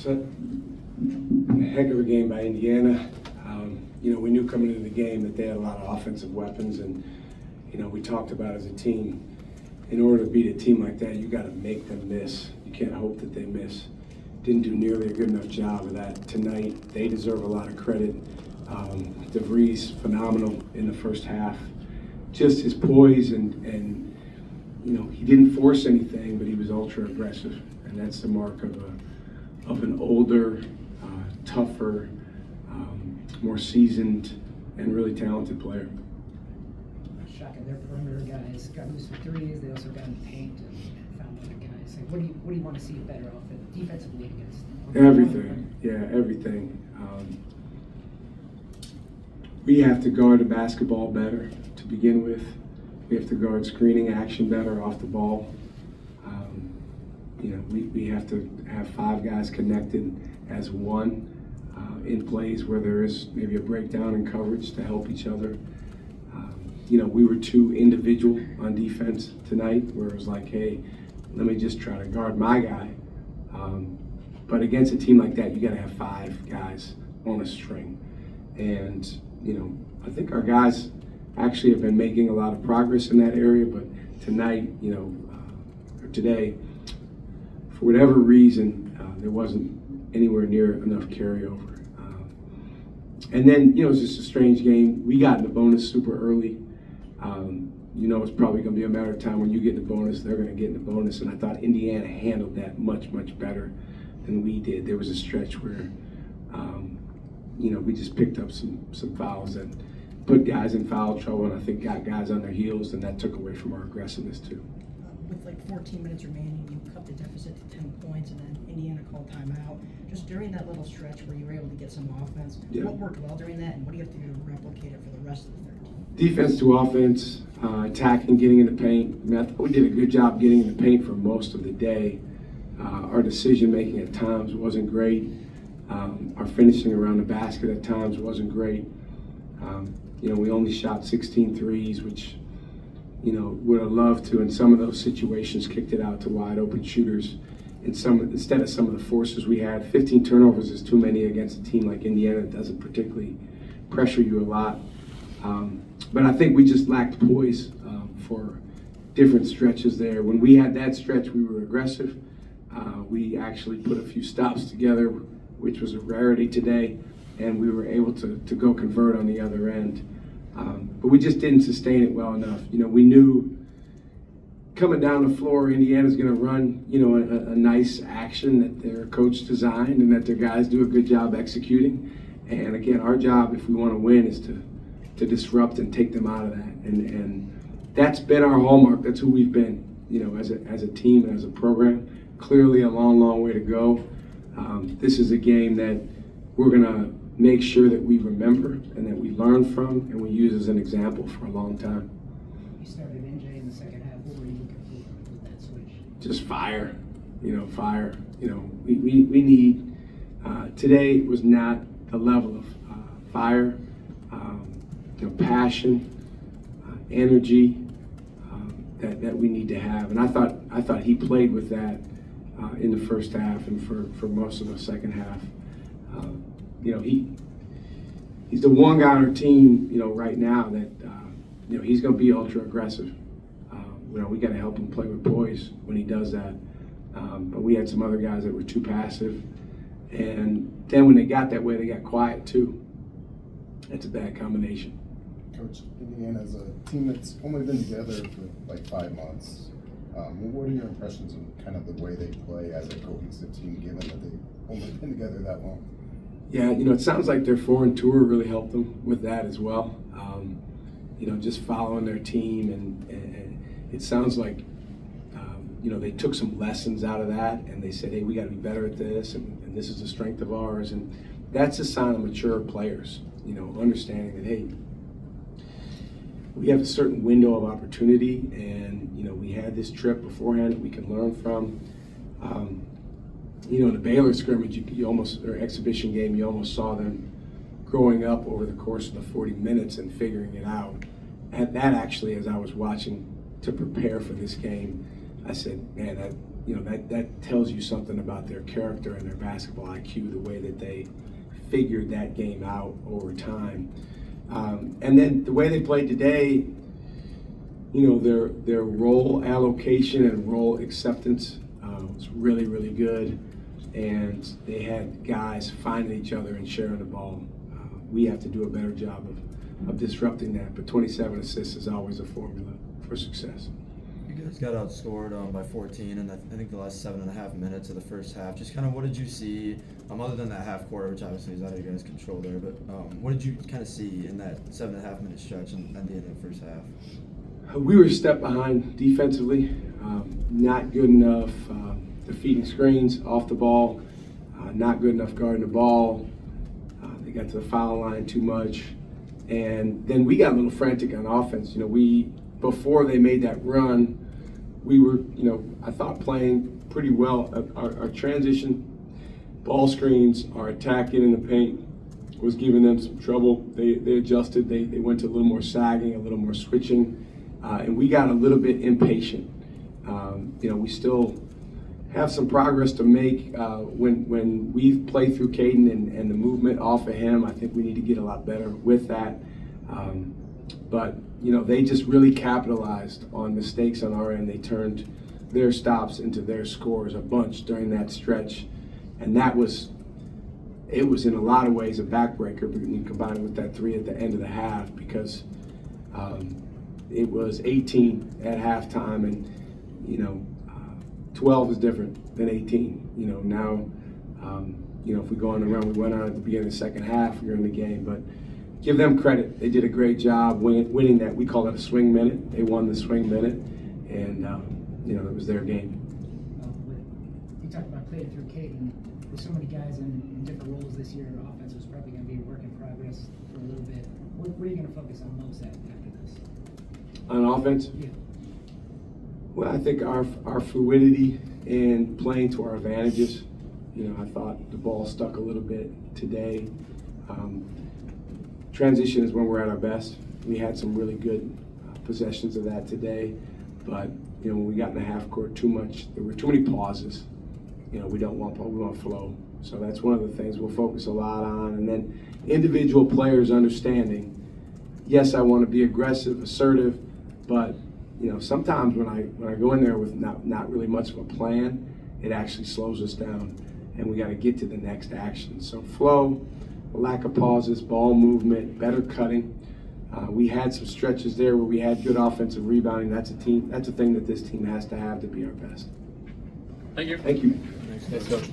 upset. A heck of a game by Indiana. We knew coming into the game that they had a lot of offensive weapons, and we talked about as a team, in order to beat a team like that, you got to make them miss. You can't hope that they miss. Didn't do nearly a good enough job of that tonight. They deserve a lot of credit. DeVries, phenomenal in the first half. Just his poise and he didn't force anything, but he was ultra aggressive, and that's the mark of an older, tougher, more seasoned, and really talented player. Shaka, their perimeter guys got loose for threes. They also got in the paint and found other guys. Like, what do you want to see better off defensively against? Everything, everything. We have to guard the basketball better to begin with. We have to guard screening action better off the ball. We have to have 5 guys connected as one in plays where there is maybe a breakdown in coverage to help each other. We were too individual on defense tonight, where it was like, hey, let me just try to guard my guy. But against a team like that, you got to have 5 guys on a string. And, I think our guys actually have been making a lot of progress in that area, but tonight, or today, for whatever reason, there wasn't anywhere near enough carryover. And then, it's just a strange game. We got in the bonus super early. It's probably going to be a matter of time when you get in the bonus, they're going to get in the bonus. And I thought Indiana handled that much, much better than we did. There was a stretch where, we just picked up some fouls that put guys in foul trouble, and I think got guys on their heels, and that took away from our aggressiveness too. With like 14 minutes remaining, you cut the deficit to 10 points, and then Indiana called timeout. Just during that little stretch where you were able to get some offense, what worked well during that, and what do you have to do to replicate it for the rest of the 13? Defense to offense, attacking, getting in the paint. I thought we did a good job getting in the paint for most of the day. Our decision making at times wasn't great. Our finishing around the basket at times wasn't great. We only shot 16 threes, which would have loved to, in some of those situations, kicked it out to wide open shooters. Instead of some of the forces we had. 15 turnovers is too many against a team like Indiana. It doesn't particularly pressure you a lot. But I think we just lacked poise for different stretches there. When we had that stretch, we were aggressive. We actually put a few stops together, which was a rarity today, and we were able to go convert on the other end. But we just didn't sustain it well enough. We knew coming down the floor, Indiana's going to run, a nice action that their coach designed and that their guys do a good job executing. And again, our job, if we want to win, is to disrupt and take them out of that. And that's been our hallmark. That's who we've been, as a team and as a program. Clearly a long, long way to go. This is a game that we're going to make sure that we remember and that we learn from and we use as an example for a long time. You started NJ in the second half. What were you looking for with that switch? Just fire, fire. We need, today was not the level of fire, passion, energy that we need to have. And I thought he played with that in the first half and for most of the second half. He's the one guy on our team, right now that, he's going to be ultra aggressive. We got to help him play with poise when he does that. But we had some other guys that were too passive. And then when they got that way, they got quiet too. That's a bad combination. Coach, Indiana's a team that's only been together for like 5 months. What are your impressions of kind of the way they play as a cohesive team, given that they've only been together that long? Yeah, it sounds like their foreign tour really helped them with that as well. Just following their team, and it sounds like, they took some lessons out of that, and they said, hey, we got to be better at this, and this is the strength of ours. And that's a sign of mature players, understanding that, hey, we have a certain window of opportunity, and, we had this trip beforehand that we can learn from. In the Baylor scrimmage, or exhibition game, you almost saw them growing up over the course of the 40 minutes and figuring it out. And that actually, as I was watching to prepare for this game, I said, man, that tells you something about their character and their basketball IQ, the way that they figured that game out over time. And then the way they played today, their role allocation and role acceptance was really, really good. And they had guys finding each other and sharing the ball. We have to do a better job of disrupting that, but 27 assists is always a formula for success. You guys got outscored by 14 in I think the last 7.5 minutes of the first half. Just kind of what did you see, other than that half quarter, which obviously is out of your guys' control there, but what did you kind of see in that 7.5 minute stretch at the end of the first half? We were a step behind defensively, not good enough defeating screens off the ball, not good enough guarding the ball. They got to the foul line too much. And then we got a little frantic on offense. Before they made that run, we were, I thought playing pretty well. Our transition, ball screens, our attack in the paint was giving them some trouble. They adjusted. They went to a little more sagging, a little more switching, and we got a little bit impatient. We still have some progress to make when we play through Caden and the movement off of him. I think we need to get a lot better with that. But they just really capitalized on mistakes on our end. They turned their stops into their scores a bunch during that stretch, and it was in a lot of ways a backbreaker when you combine it with that 3 at the end of the half, because it was 18 at halftime, and 12 is different than 18. Now, if we go on the run we went on at the beginning of the second half, we were in the game. But give them credit. They did a great job winning that. We call it a swing minute. They won the swing minute, and it was their game. You talked about playing through Caden. There's so many guys in different roles this year. Offense was probably going to be a work in progress for a little bit. What are you going to focus on most after this? On offense? Yeah. Well, I think our fluidity and playing to our advantages. I thought the ball stuck a little bit today. Transition is when we're at our best. We had some really good possessions of that today, but when we got in the half court there were too many pauses. We want flow. So that's one of the things we'll focus a lot on. And then individual players understanding, yes, I want to be aggressive, assertive, but sometimes when I go in there with not really much of a plan, it actually slows us down, and we got to get to the next action. So flow, lack of pauses, ball movement, better cutting. We had some stretches there where we had good offensive rebounding. That's a thing that this team has to have to be our best. Thank you. Thank you. Thanks, Coach.